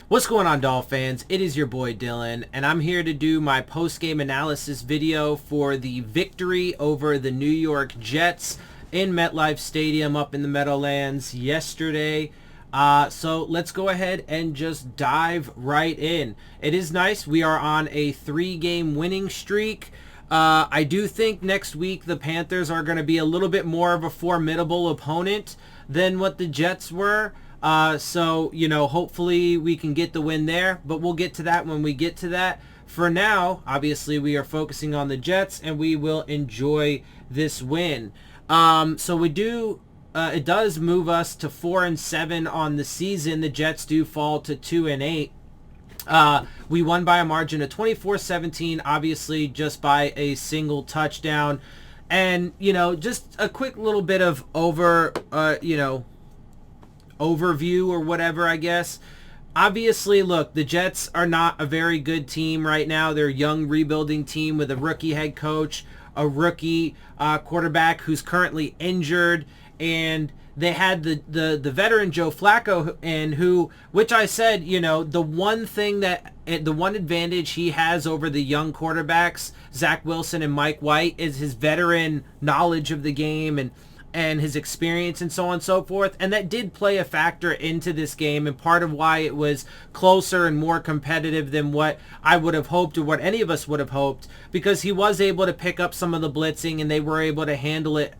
What's going on, Dolphins fans? It is your boy Dillon, and I'm here to do my post-game analysis video for the victory over the New York Jets in MetLife Stadium up in the Meadowlands yesterday. So let's go ahead and just dive right in. It is nice. We are on a 3-game winning streak. I do think next week the Panthers are going to be a little bit more of a formidable opponent than what the Jets were. So, hopefully we can get the win there, but we'll get to that when we get to that. For now, obviously, we are focusing on the Jets, and we will enjoy this win. So we do, it does move us to 4-7 on the season. The Jets do fall to 2-8. We won by a margin of 24-17, obviously just by a single touchdown. And, just a quick little bit of overview or whatever, I guess. Obviously, look, the Jets are not a very good team right now. They're a young rebuilding team with a rookie head coach, a rookie quarterback who's currently injured, and they had the veteran Joe Flacco in, which I said, the one advantage he has over the young quarterbacks, Zach Wilson and Mike White, is his veteran knowledge of the game and his experience and so on and so forth. And that did play a factor into this game, and part of why it was closer and more competitive than what I would have hoped or what any of us would have hoped, because he was able to pick up some of the blitzing and they were able to handle it,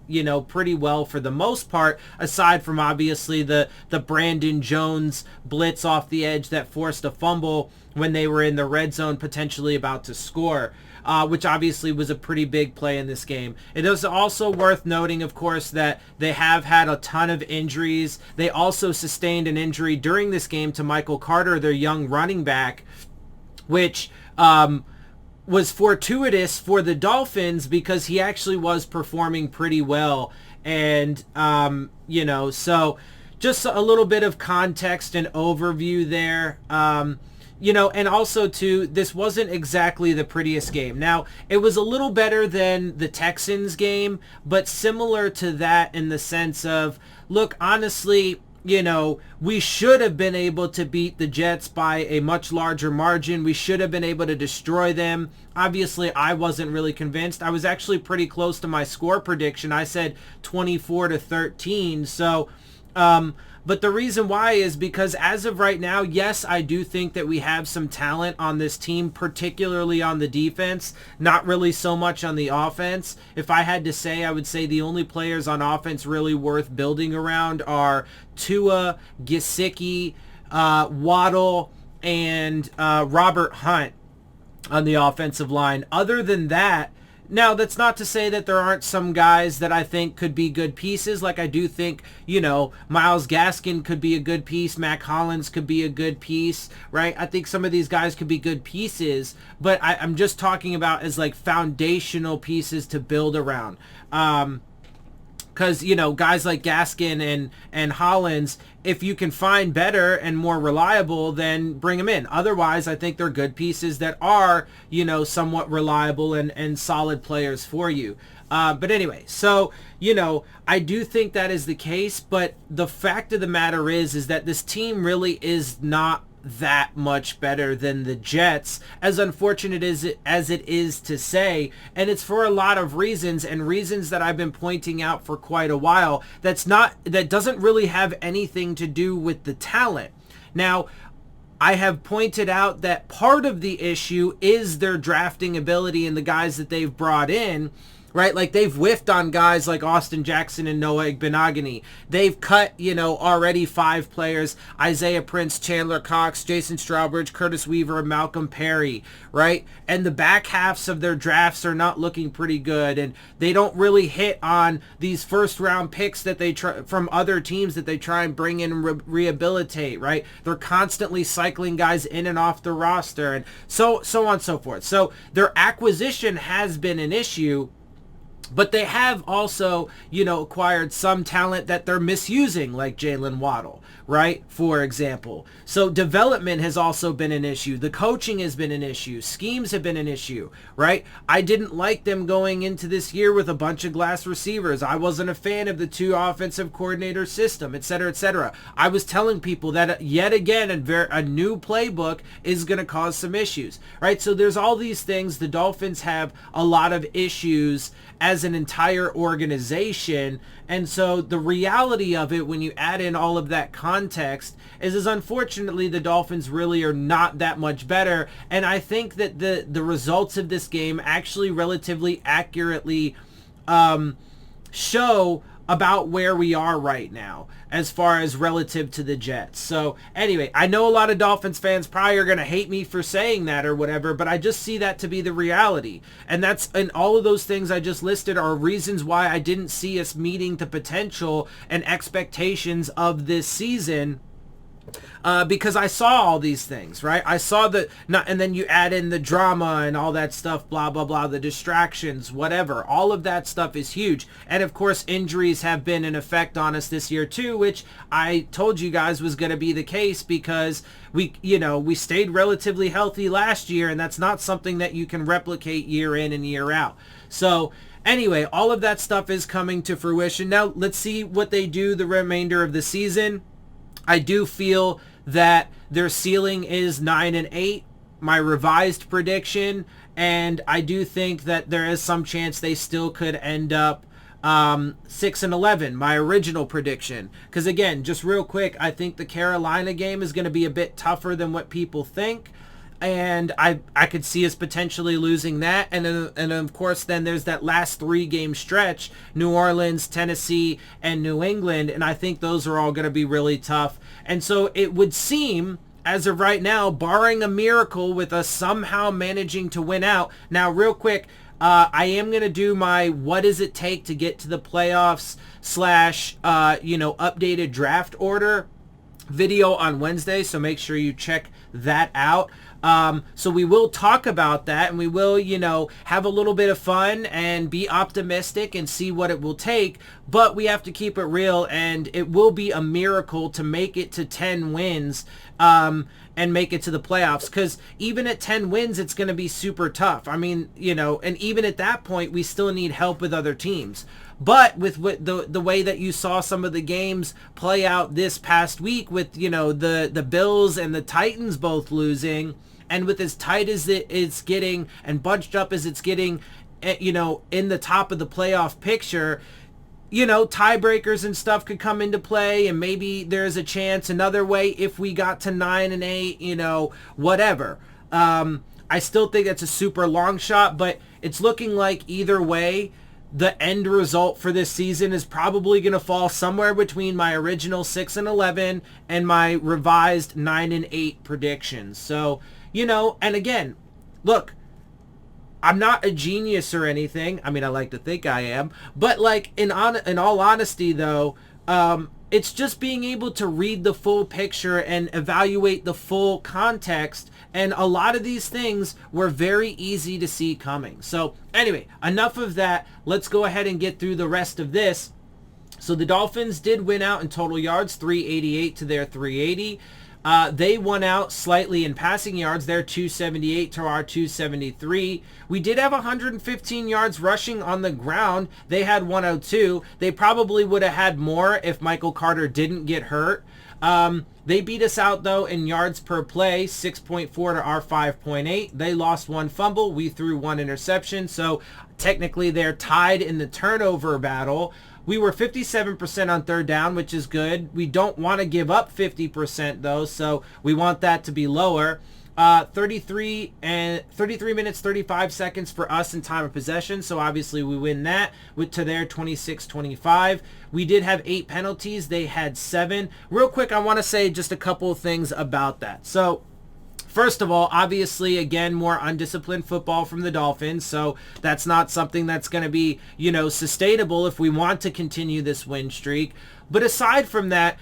pretty well for the most part, aside from obviously the Brandon Jones blitz off the edge that forced a fumble when they were in the red zone potentially about to score. Which obviously was a pretty big play in this game. It is also worth noting, of course, that they have had a ton of injuries. They also sustained an injury during this game to Michael Carter, their young running back, which was fortuitous for the Dolphins because he actually was performing pretty well. And, so just a little bit of context and overview there. And also, too, this wasn't exactly the prettiest game. Now, it was a little better than the Texans game, but similar to that in the sense of, look, honestly, we should have been able to beat the Jets by a much larger margin. We should have been able to destroy them. Obviously, I wasn't really convinced. I was actually pretty close to my score prediction. I said 24-13, so... But the reason why is because as of right now, yes, I do think that we have some talent on this team, particularly on the defense, not really so much on the offense. If I had to say, I would say the only players on offense really worth building around are Tua, Gesicki, Waddle, and Robert Hunt on the offensive line. Other than that, now, that's not to say that there aren't some guys that I think could be good pieces. Like, I do think, Myles Gaskin could be a good piece. Mac Hollins could be a good piece, right? I think some of these guys could be good pieces, but I'm just talking about as, like, foundational pieces to build around. Because, guys like Gaskin and Hollins, if you can find better and more reliable, then bring them in. Otherwise, I think they're good pieces that are, somewhat reliable and solid players for you. But anyway, so, I do think that is the case, but the fact of the matter is that this team really is not that much better than the Jets, as unfortunate as it is to say, and it's for a lot of reasons, and reasons that I've been pointing out for quite a while. That doesn't really have anything to do with the talent. Now, I have pointed out that part of the issue is their drafting ability and the guys that they've brought in, right? Like, they've whiffed on guys like Austin Jackson and Noah Igbenogany. They've cut, already 5 players: Isaiah Prince, Chandler Cox, Jason Strawbridge, Curtis Weaver, and Malcolm Perry, right? And the back halves of their drafts are not looking pretty good, and they don't really hit on these first-round picks that they try from other teams that they try and bring in and rehabilitate, right? They're constantly cycling guys in and off the roster, and so on and so forth. So their acquisition has been an issue. But they have also, acquired some talent that they're misusing, like Jalen Waddle, right? For example. So development has also been an issue. The coaching has been an issue. Schemes have been an issue, right? I didn't like them going into this year with a bunch of glass receivers. I wasn't a fan of the 2 offensive coordinator system, et cetera, et cetera. I was telling people that yet again, a new playbook is going to cause some issues, right? So there's all these things. The Dolphins have a lot of issues as an entire organization. And so the reality of it, when you add in all of that context, is unfortunately the Dolphins really are not that much better. And I think that the results of this game actually relatively accurately show about where we are right now as far as relative to the Jets. So anyway, I know a lot of Dolphins fans probably are going to hate me for saying that or whatever, but I just see that to be the reality. And all of those things I just listed are reasons why I didn't see us meeting the potential and expectations of this season. Because I saw all these things, right? I saw and then you add in the drama and all that stuff, blah, blah, blah, the distractions, whatever. All of that stuff is huge. And of course, injuries have been an effect on us this year too, which I told you guys was going to be the case because we stayed relatively healthy last year, and that's not something that you can replicate year in and year out. So anyway, all of that stuff is coming to fruition. Now, let's see what they do the remainder of the season. I do feel that their ceiling is 9-8, my revised prediction, and I do think that there is some chance they still could end up 6-11, my original prediction. Because again, just real quick, I think the Carolina game is going to be a bit tougher than what people think. And I could see us potentially losing that. And of course, then there's that last 3-game stretch, New Orleans, Tennessee, and New England. And I think those are all going to be really tough. And so it would seem, as of right now, barring a miracle with us somehow managing to win out. Now, real quick, I am going to do my what does it take to get to the playoffs / updated draft order video on Wednesday. So make sure you check that out. So we will talk about that, and we will, have a little bit of fun and be optimistic and see what it will take, but we have to keep it real, and it will be a miracle to make it to 10 wins, and make it to the playoffs, because even at 10 wins, it's going to be super tough. I mean, and even at that point, we still need help with other teams. But with the way that you saw some of the games play out this past week with, the Bills and the Titans both losing, and with as tight as it's getting and bunched up as it's getting, in the top of the playoff picture, tiebreakers and stuff could come into play, and maybe there's a chance another way if we got to 9-8, whatever. I still think that's a super long shot, but it's looking like either way, the end result for this season is probably going to fall somewhere between my original 6-11 and my revised 9-8 predictions. So, and again, look, I'm not a genius or anything. I mean, I like to think I am, but like in all honesty though, it's just being able to read the full picture and evaluate the full context. And a lot of these things were very easy to see coming. So anyway, enough of that. Let's go ahead and get through the rest of this. So the Dolphins did win out in total yards, 388 to their 380. They won out slightly in passing yards. They're 278 to our 273. We did have 115 yards rushing on the ground. They had 102. They probably would have had more if Michael Carter didn't get hurt. They beat us out, though, in yards per play, 6.4 to our 5.8. They lost 1 fumble. We threw 1 interception. So technically they're tied in the turnover battle. We were 57% on third down, which is good. We don't want to give up 50%, though, so we want that to be lower. 33 minutes, 35 seconds for us in time of possession, so obviously we win that to their 26-25. We did have 8 penalties. They had 7. Real quick, I want to say just a couple of things about that. So first of all, obviously, again, more undisciplined football from the Dolphins, so that's not something that's going to be, sustainable if we want to continue this win streak. But aside from that,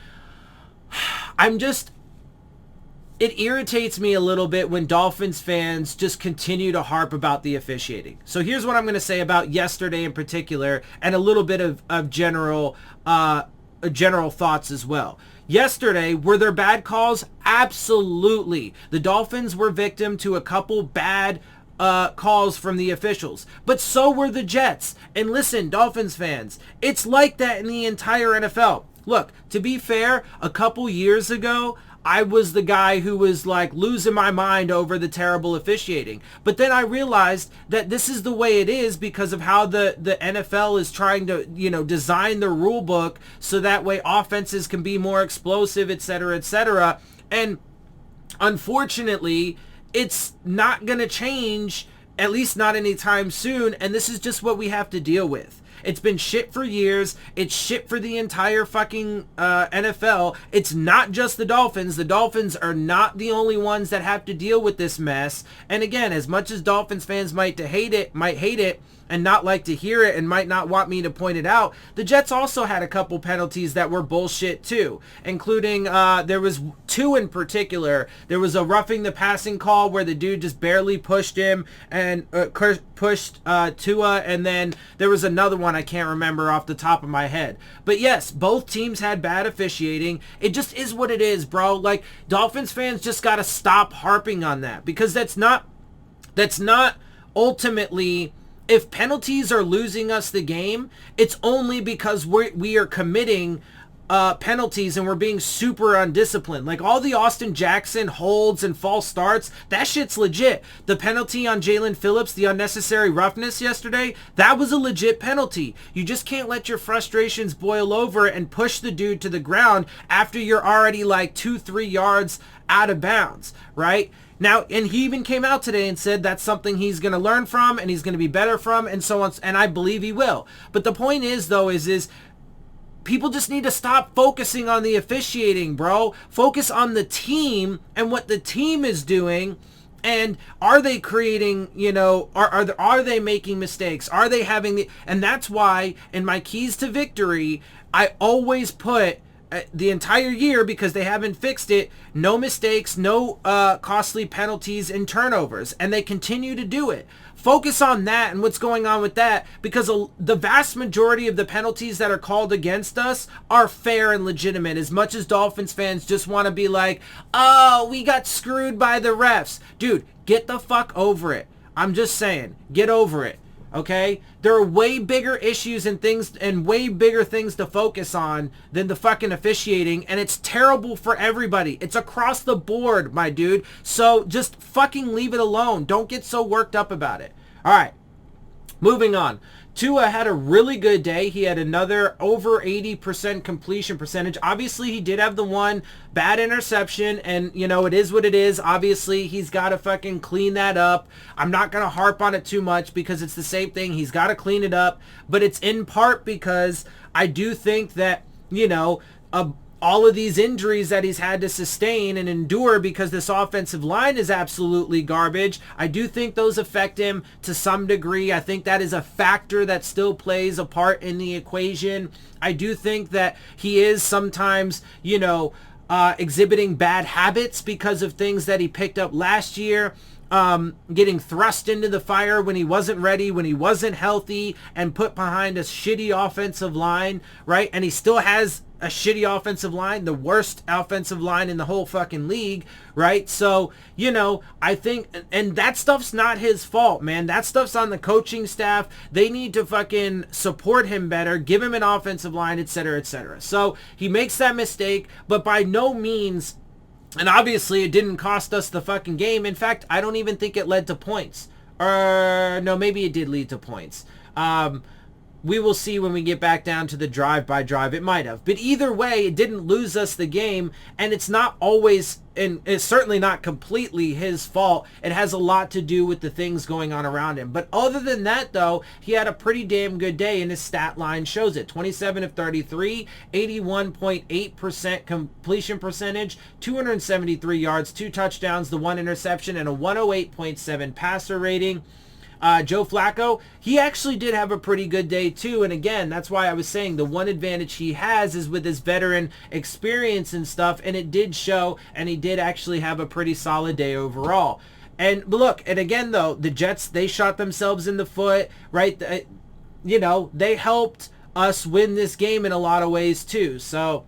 it irritates me a little bit when Dolphins fans just continue to harp about the officiating. So here's what I'm going to say about yesterday in particular, and a little bit of general thoughts as well. Yesterday, were there bad calls? Absolutely. The Dolphins were victim to a couple bad calls from the officials, but so were the Jets. And listen, Dolphins fans, it's like that in the entire NFL. Look, to be fair, a couple years ago, I was the guy who was like losing my mind over the terrible officiating. But then I realized that this is the way it is because of how the NFL is trying to, design the rule book so that way offenses can be more explosive, et cetera, et cetera. And unfortunately, it's not going to change, at least not anytime soon. And this is just what we have to deal with. It's been shit for years. It's shit for the entire fucking NFL. It's not just the Dolphins. The Dolphins are not the only ones that have to deal with this mess. And again, as much as Dolphins fans might hate it, and not like to hear it and might not want me to point it out, the Jets also had a couple penalties that were bullshit too, including there was two in particular. There was a roughing the passing call where the dude just barely pushed him and pushed Tua, and then there was another one I can't remember off the top of my head. But yes, both teams had bad officiating. It just is what it is, bro. Like, Dolphins fans just got to stop harping on that, because that's not ultimately... If penalties are losing us the game, it's only because we are committing penalties and we're being super undisciplined. Like all the Austin Jackson holds and false starts, that shit's legit. The penalty on Jalen Phillips, the unnecessary roughness yesterday, that was a legit penalty. You just can't let your frustrations boil over and push the dude to the ground after you're already like 2-3 yards out of bounds, right? Now, and he even came out today and said that's something he's going to learn from and he's going to be better from, and so on, and I believe he will. But the point is, though, is people just need to stop focusing on the officiating, bro. Focus on the team and what the team is doing, and are they creating, are they making mistakes? Are they having and that's why in my keys to victory, I always put the entire year, because they haven't fixed it, no mistakes, no costly penalties and turnovers, and they continue to do it. Focus on that and what's going on with that, because the vast majority of the penalties that are called against us are fair and legitimate, as much as Dolphins fans just want to be like, oh, we got screwed by the refs. Dude, get the fuck over it. I'm just saying, get over it. Okay? There are way bigger issues and things and way bigger things to focus on than the fucking officiating, and it's terrible for everybody. It's across the board, my dude. So just fucking leave it alone. Don't get so worked up about it. All right. Moving on. Tua had a really good day. He had another over 80% completion percentage. Obviously, he did have the one bad interception, and, it is what it is. Obviously, he's got to fucking clean that up. I'm not going to harp on it too much because it's the same thing. He's got to clean it up, but it's in part because I do think that, all of these injuries that he's had to sustain and endure because this offensive line is absolutely garbage, I do think those affect him to some degree. I think that is a factor that still plays a part in the equation. I do think that he is sometimes, exhibiting bad habits because of things that he picked up last year. Getting thrust into the fire when he wasn't ready, when he wasn't healthy, and put behind a shitty offensive line, right? And he still has a shitty offensive line, the worst offensive line in the whole fucking league, right? So, I think, and that stuff's not his fault, man. That stuff's on the coaching staff. They need to fucking support him better, give him an offensive line, et cetera, et cetera. So he makes that mistake, but by no means... And obviously, it didn't cost us the fucking game. In fact, I don't even think it led to points. Or, no, maybe it did lead to points. We will see when we get back down to the drive-by-drive. It might have. But either way, it didn't lose us the game. And it's not always, and it's certainly not completely his fault. It has a lot to do with the things going on around him. But other than that, though, he had a pretty damn good day, and his stat line shows it. 27 of 33, 81.8% completion percentage, 273 yards, 2 touchdowns, the 1 interception, and a 108.7 passer rating. Joe Flacco, he actually did have a pretty good day too. And again, that's why I was saying the one advantage he has is with his veteran experience and stuff. And it did show, and he did actually have a pretty solid day overall. And look, and again though, the Jets, they shot themselves in the foot, right? They helped us win this game in a lot of ways too. So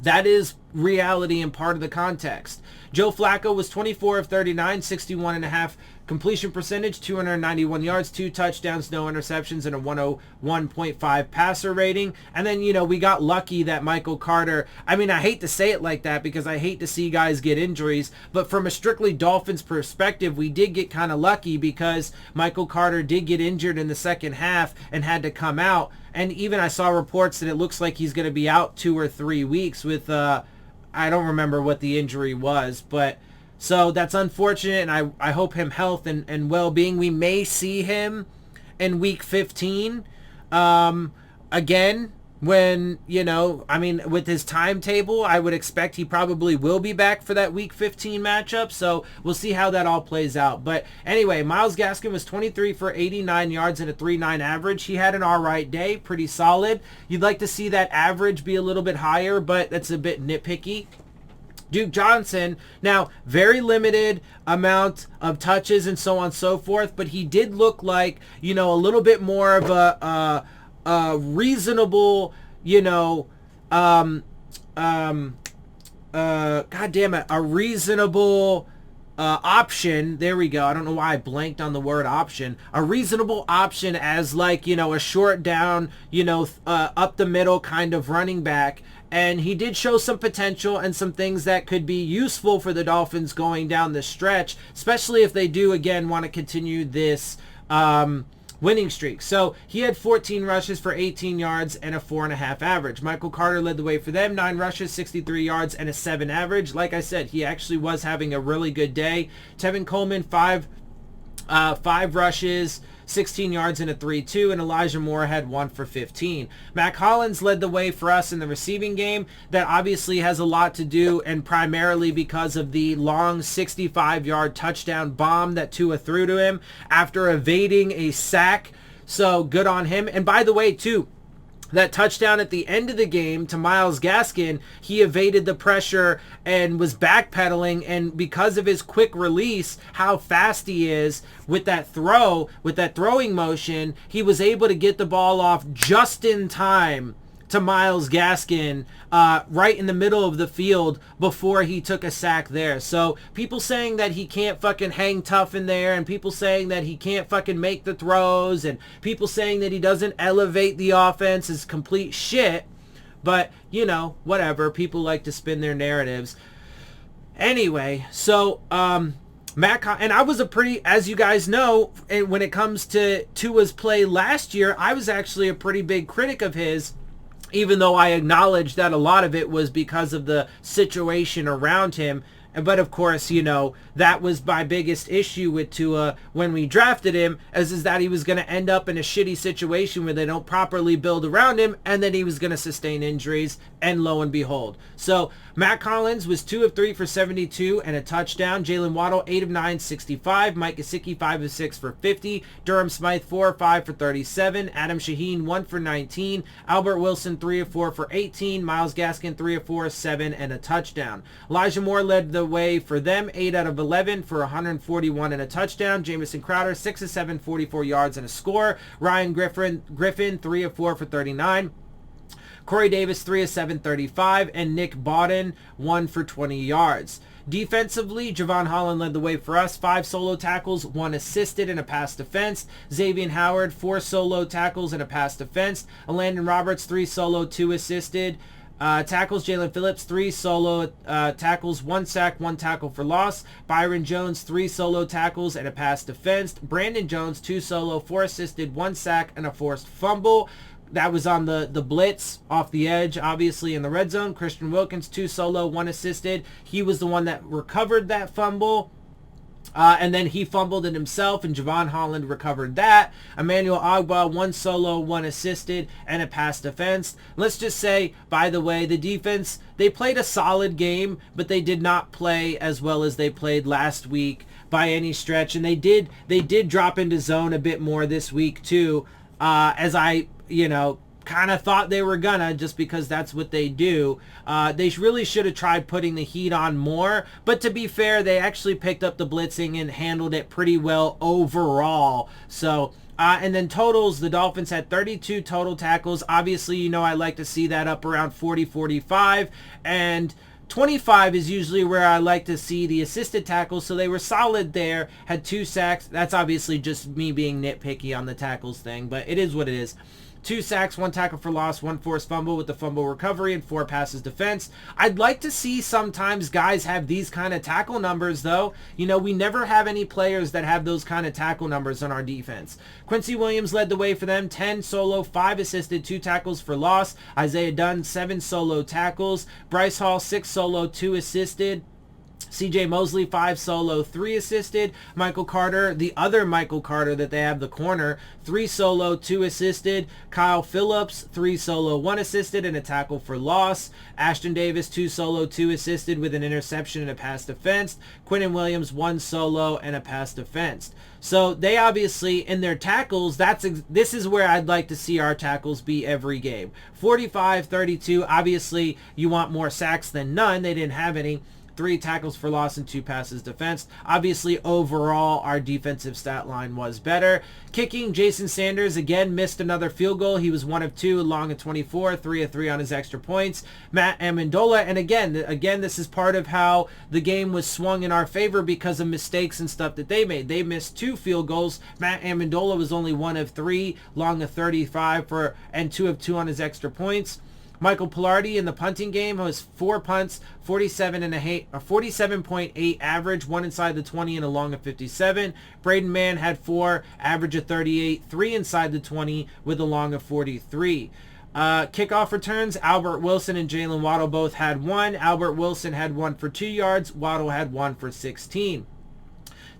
that is reality and part of the context. Joe Flacco was 24 of 39, 61.5 completion percentage, 291 yards, 2 touchdowns, no interceptions, and a 101.5 passer rating. And then, we got lucky that Michael Carter, I hate to say it like that because I hate to see guys get injuries, but from a strictly Dolphins perspective, we did get kind of lucky because Michael Carter did get injured in the second half and had to come out. And even I saw reports that it looks like he's going to be out 2 or 3 weeks with, I don't remember what the injury was, but so that's unfortunate, and I hope him health and well-being. We may see him in week 15 again when, with his timetable, I would expect he probably will be back for that week 15 matchup, so we'll see how that all plays out. But anyway, Myles Gaskin was 23 for 89 yards and a 3.9 average. He had an all right day, pretty solid. You'd like to see that average be a little bit higher, but that's a bit nitpicky. Duke Johnson, now very limited amount of touches and so on and so forth, but he did look like, a little bit more of a reasonable, a reasonable option. There we go. I don't know why I blanked on the word option. A reasonable option as a short down, up the middle kind of running back. And he did show some potential and some things that could be useful for the Dolphins going down the stretch, especially if they do, again, want to continue this winning streak. So he had 14 rushes for 18 yards and a 4.5 average. Michael Carter led the way for them, 9 rushes, 63 yards, and a 7 average. Like I said, he actually was having a really good day. Tevin Coleman, 5 rushes, 16 yards and a 3.2, and Elijah Moore had 1 for 15. Mac Hollins led the way for us in the receiving game. That obviously has a lot to do, and primarily because of the long 65-yard touchdown bomb that Tua threw to him after evading a sack. So good on him. And by the way, too, that touchdown at the end of the game to Myles Gaskin, he evaded the pressure and was backpedaling, and because of his quick release, how fast he is with that throwing motion, he was able to get the ball off just in time to Myles Gaskin right in the middle of the field before he took a sack there. So people saying that he can't fucking hang tough in there, and people saying that he can't fucking make the throws, and people saying that he doesn't elevate the offense is complete shit. But, whatever. People like to spin their narratives. Anyway, so and I was as you guys know, and when it comes to Tua's play last year, I was actually a pretty big critic of his, even though I acknowledge that a lot of it was because of the situation around him. But of course, that was my biggest issue with Tua when we drafted him, is that he was going to end up in a shitty situation where they don't properly build around him, and then he was going to sustain injuries, and lo and behold. So Matt Collins was 2 of 3 for 72 and a touchdown. Jalen Waddle, 8 of 9, 65. Mike Gesicki, 5 of 6 for 50. Durham Smythe, 4 of 5 for 37. Adam Shaheen, 1 for 19. Albert Wilson, 3 of 4 for 18. Myles Gaskin, 3 of 4, 7, and a touchdown. Elijah Moore led the way for them, 8 out of 11 for 141 and a touchdown. Jamison Crowder, 6 of 7, 44 yards and a score. Ryan Griffin, 3 of 4 for 39. Corey Davis, 3 of 7, 35. And Nick Bawden, 1 for 20 yards. Defensively, Javon Holland led the way for us. 5 solo tackles, 1 assisted, and a pass defense. Xavier Howard, 4 solo tackles and a pass defense. Landon Roberts, 3 solo, 2 assisted. Tackles, Jalen Phillips, 3 solo tackles, 1 sack, 1 tackle for loss. Byron Jones, 3 solo tackles and a pass defense. Brandon Jones, 2 solo, 4 assisted, 1 sack, and a forced fumble. That was on the blitz off the edge, obviously, in the red zone. Christian Wilkins, 2 solo, 1 assisted. He was the one that recovered that fumble. And then he fumbled it himself, and Javon Holland recovered that. Emmanuel Ogbah, 1 solo, 1 assisted, and a pass defense. Let's just say, by the way, the defense, they played a solid game, but they did not play as well as they played last week by any stretch. And they did drop into zone a bit more this week too, as I, kind of thought they were gonna, just because that's what they do. They really should have tried putting the heat on more, but to be fair, they actually picked up the blitzing and handled it pretty well overall. So and then totals, the Dolphins had 32 total tackles. Obviously, I like to see that up around 40, 45, and 25 is usually where I like to see the assisted tackles, so they were solid there, had 2 sacks. That's obviously just me being nitpicky on the tackles thing, but it is what it is. 2 sacks, 1 tackle for loss, 1 forced fumble with the fumble recovery, and 4 passes defense. I'd like to see sometimes guys have these kind of tackle numbers, though. We never have any players that have those kind of tackle numbers on our defense. Quincy Williams led the way for them, 10 solo, 5 assisted, 2 tackles for loss. Isaiah Dunn, 7 solo tackles. Bryce Hall, 6 solo, 2 assisted. CJ Mosley, 5 solo, 3 assisted. Michael Carter, the other Michael Carter that they have, the corner, 3 solo, 2 assisted. Kyle Phillips, 3 solo, 1 assisted, and a tackle for loss. Ashton Davis, 2 solo, 2 assisted with an interception and a pass defense. Quinnen Williams, 1 solo and a pass defense. So they obviously, in their tackles, this is where I'd like to see our tackles be every game. 45-32, obviously you want more sacks than none. They didn't have any. 3 tackles for loss and 2 passes defense. Obviously, overall, our defensive stat line was better. Kicking, Jason Sanders again missed another field goal. He was 1 of 2, long of 24, 3 of 3 on his extra points. Matt Amendola, and again, this is part of how the game was swung in our favor because of mistakes and stuff that they made. They missed 2 field goals. Matt Amendola was only 1 of 3, long of 35 and 2 of 2 on his extra points. Michael Pilardi in the punting game was 4 punts, 47.8 average, 1 inside the 20 and a long of 57. Braden Mann had 4, average of 38, 3 inside the 20 with a long of 43. Kickoff returns, Albert Wilson and Jalen Waddle both had 1. Albert Wilson had 1 for 2 yards. Waddle had 1 for 16.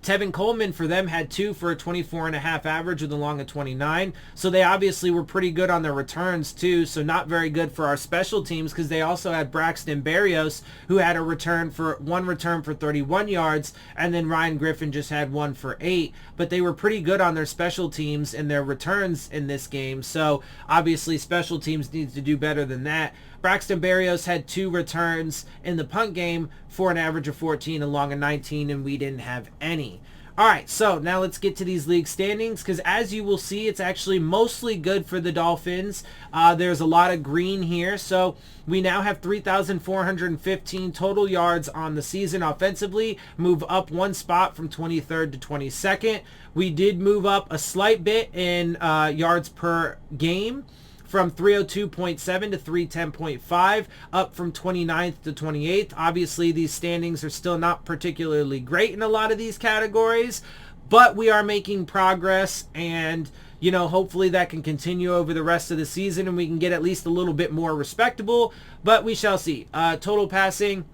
Tevin Coleman for them had 2 for a 24.5 average with a long of 29. So they obviously were pretty good on their returns too. So not very good for our special teams because they also had Braxton Berrios who had 1 return for 31 yards, and then Ryan Griffin just had 1 for 8. But they were pretty good on their special teams and their returns in this game. So obviously special teams needs to do better than that. Braxton Berrios had 2 returns in the punt game for an average of 14, a long of 19, and we didn't have any. All right, so now let's get to these league standings because as you will see, it's actually mostly good for the Dolphins. There's a lot of green here, so we now have 3,415 total yards on the season offensively, move up 1 spot from 23rd to 22nd. We did move up a slight bit in yards per game, from 302.7 to 310.5, up from 29th to 28th. Obviously, these standings are still not particularly great in a lot of these categories, but we are making progress, and hopefully that can continue over the rest of the season and we can get at least a little bit more respectable, but we shall see. Total passing,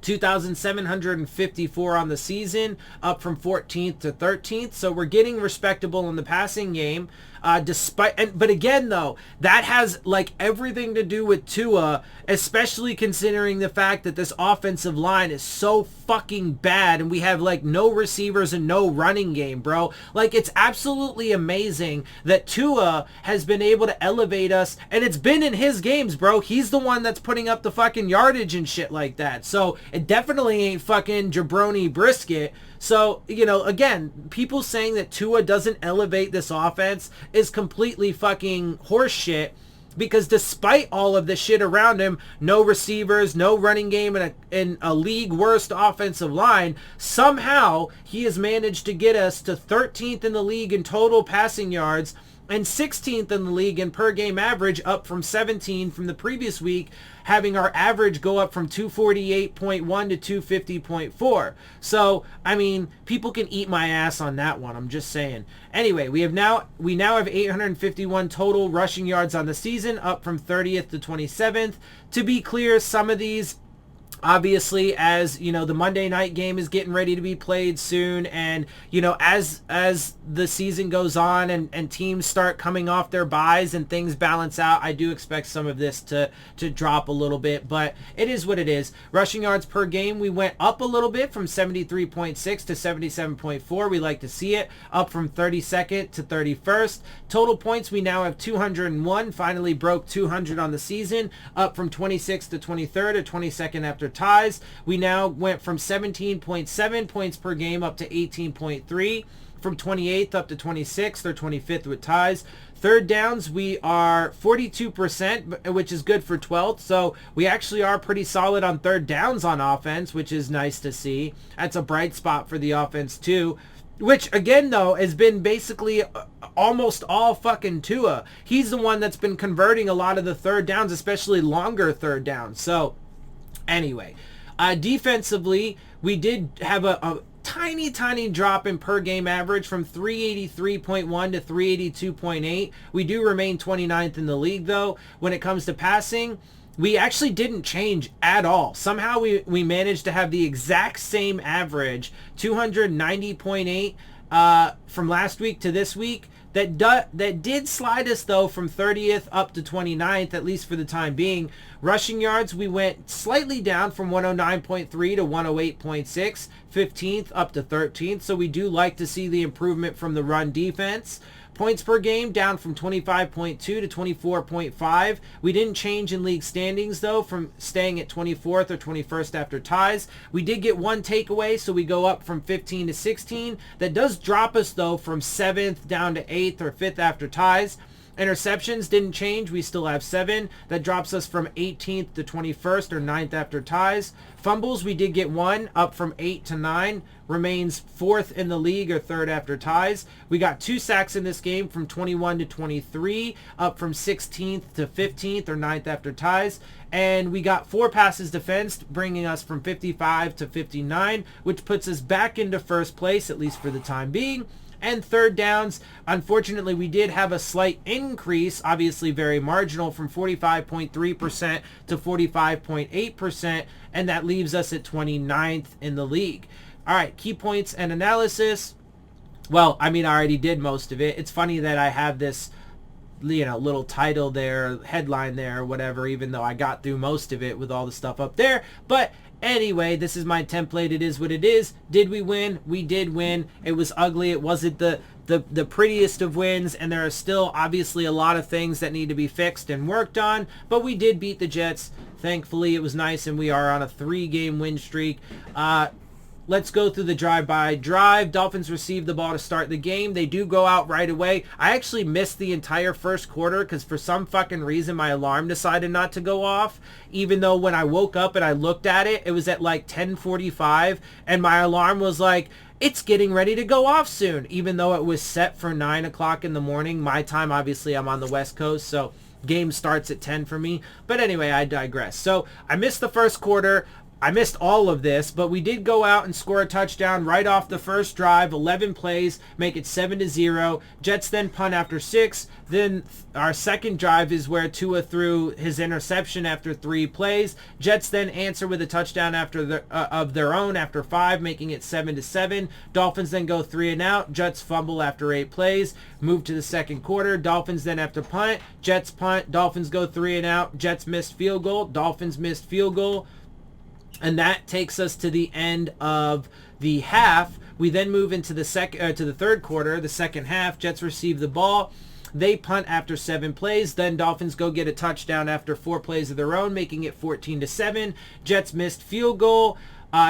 2,754 on the season, up from 14th to 13th. So we're getting respectable in the passing game. But again, though, that has everything to do with Tua, especially considering the fact that this offensive line is so fucking bad and we have no receivers and no running game, bro. It's absolutely amazing that Tua has been able to elevate us, and it's been in his games, bro. He's the one that's putting up the fucking yardage and shit like that. So it definitely ain't fucking jabroni brisket. So, again, people saying that Tua doesn't elevate this offense is completely fucking horseshit, because despite all of the shit around him, no receivers, no running game, and a league worst offensive line, somehow he has managed to get us to 13th in the league in total passing yards and 16th in the league in per game average, up from 17 from the previous week, having our average go up from 248.1 to 250.4. So, people can eat my ass on that one. I'm just saying. Anyway, we now have 851 total rushing yards on the season, up from 30th to 27th. To be clear, some of these Obviously, as you know, the Monday night game is getting ready to be played soon, and you know, as the season goes on and teams start coming off their byes and things balance out, I do expect some of this to drop a little bit, but it is what it is. Rushing yards per game, we went up a little bit from 73.6 to 77.4. We like to see it up from 32nd to 31st. Total points, we now have 201, finally broke 200 on the season, up from 26th to 23rd or 22nd after ties. We now went from 17.7 points per game up to 18.3, from 28th up to 26th or 25th with ties. Third downs, we are 42%, which is good for 12th. So we actually are pretty solid on third downs on offense, which is nice to see. That's a bright spot for the offense too. Which, again, though, has been basically almost all fucking Tua. He's the one that's been converting a lot of the third downs, especially longer third downs. So, anyway, defensively, we did have a tiny drop in per game average from 383.1 to 382.8. We do remain 29th in the league, though. When it comes to passing, we actually didn't change at all. Somehow we managed to have the exact same average, 290.8 from last week to this week. That did slide us, though, from 30th up to 29th, at least for the time being. Rushing yards, we went slightly down from 109.3 to 108.6, 15th up to 13th. So we do like to see the improvement from the run defense. Points per game down from 25.2 to 24.5. We didn't change in league standings, though, from staying at 24th or 21st after ties. We did get one takeaway, so we go up from 15 to 16. That does drop us, though, from 7th down to 8th or 5th after ties. Interceptions didn't change. We still have 7. That drops us from 18th to 21st or 9th after ties. Fumbles, we did get 1, up from 8 to 9. Remains 4th in the league or 3rd after ties. We got 2 sacks in this game from 21 to 23, up from 16th to 15th or 9th after ties. And we got 4 passes defensed, bringing us from 55 to 59, which puts us back into first place, at least for the time being. And third downs, unfortunately, we did have a slight increase, obviously very marginal, from 45.3% to 45.8%, and that leaves us at 29th in the league. All right, key points and analysis. Well, I mean, I already did most of it. It's funny that I have this, you know, little title there, headline there, or whatever, even though I got through most of it with all the stuff up there. But anyway, this is my template. It is what it is. Did we win? We did win. It was ugly. It wasn't the prettiest of wins, and there are still obviously a lot of things that need to be fixed and worked on, but we did beat the Jets. Thankfully, it was nice, and we are on a 3-game win streak. Let's go through the drive-by drive. Dolphins receive the ball to start the game. They do go out right away. I actually missed the entire first quarter because for some fucking reason my alarm decided not to go off, even though when I woke up and I looked at it, it was at like 10:45, and my alarm was like, it's getting ready to go off soon, even though it was set for 9 o'clock in the morning. My time, obviously, I'm on the West Coast, so game starts at 10 for me. But anyway, I digress. So I missed the first quarter. I missed all of this, but we did go out and score a touchdown right off the first drive, 11 plays, make it 7-0. Jets then punt after 6. Then our second drive is where Tua threw his interception after 3 plays. Jets then answer with a touchdown of their own after 5, making it 7-7. Dolphins then go 3 and out. Jets fumble after 8 plays. Move to the second quarter. Dolphins then have to punt. Jets punt. Dolphins go 3 and out. Jets missed field goal. Dolphins missed field goal. And that takes us to the end of the half. We then move into the third quarter, the second half. Jets receive the ball. They punt after 7 plays. Then Dolphins go get a touchdown after 4 plays of their own, making it 14-7. Jets missed field goal.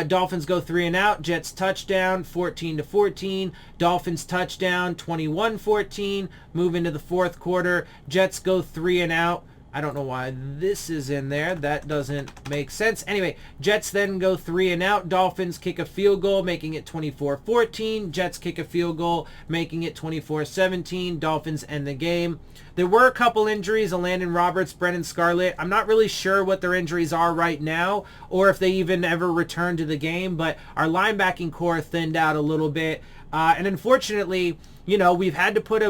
Dolphins go 3 and out. Jets touchdown, 14-14. Dolphins touchdown, 21-14. Move into the fourth quarter. Jets go 3 and out. I don't know why this is in there. That doesn't make sense. Anyway, Jets then go 3 and out. Dolphins kick a field goal, making it 24-14. Jets kick a field goal, making it 24-17. Dolphins end the game. There were a couple injuries, Landon Roberts, Brennan Scarlett. I'm not really sure what their injuries are right now or if they even ever return to the game, but our linebacking core thinned out a little bit. And unfortunately, we've had to put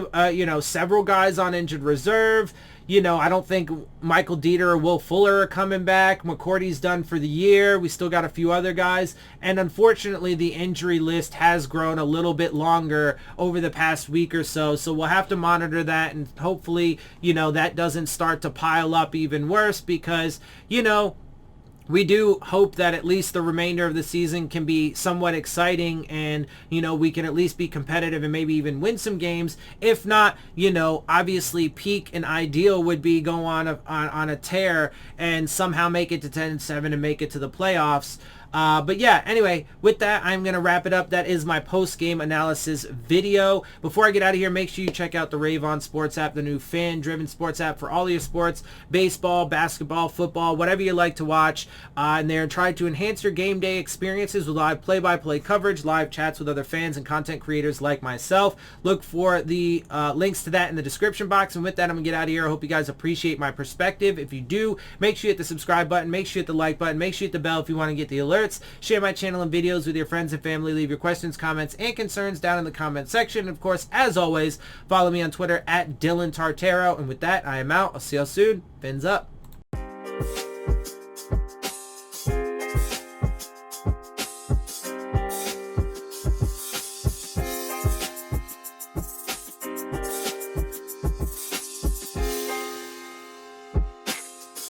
several guys on injured reserve. I don't think Michael Dieter or Will Fuller are coming back. McCourty's done for the year. We still got a few other guys. And unfortunately, the injury list has grown a little bit longer over the past week or so. So we'll have to monitor that, and hopefully, that doesn't start to pile up even worse, because, we do hope that at least the remainder of the season can be somewhat exciting, and we can at least be competitive and maybe even win some games. If not, obviously peak and ideal would be go on a tear and somehow make it to 10-7 and make it to the playoffs. But yeah, anyway, with that, I'm going to wrap it up. That is my post-game analysis video. Before I get out of here, make sure you check out the Rave On Sports App, the new fan-driven sports app for all your sports, baseball, basketball, football, whatever you like to watch. And they're trying to enhance your game day experiences with live play-by-play coverage, live chats with other fans and content creators like myself. Look for the links to that in the description box. And with that, I'm going to get out of here. I hope you guys appreciate my perspective. If you do, make sure you hit the subscribe button, make sure you hit the like button, make sure you hit the bell if you want to get the alerts. Share my channel and videos with your friends and family. Leave your questions, comments, and concerns down in the comment section. Of course, as always, follow me on Twitter at DillonTartaro. And with that, I am out. I'll see y'all soon. Phins up.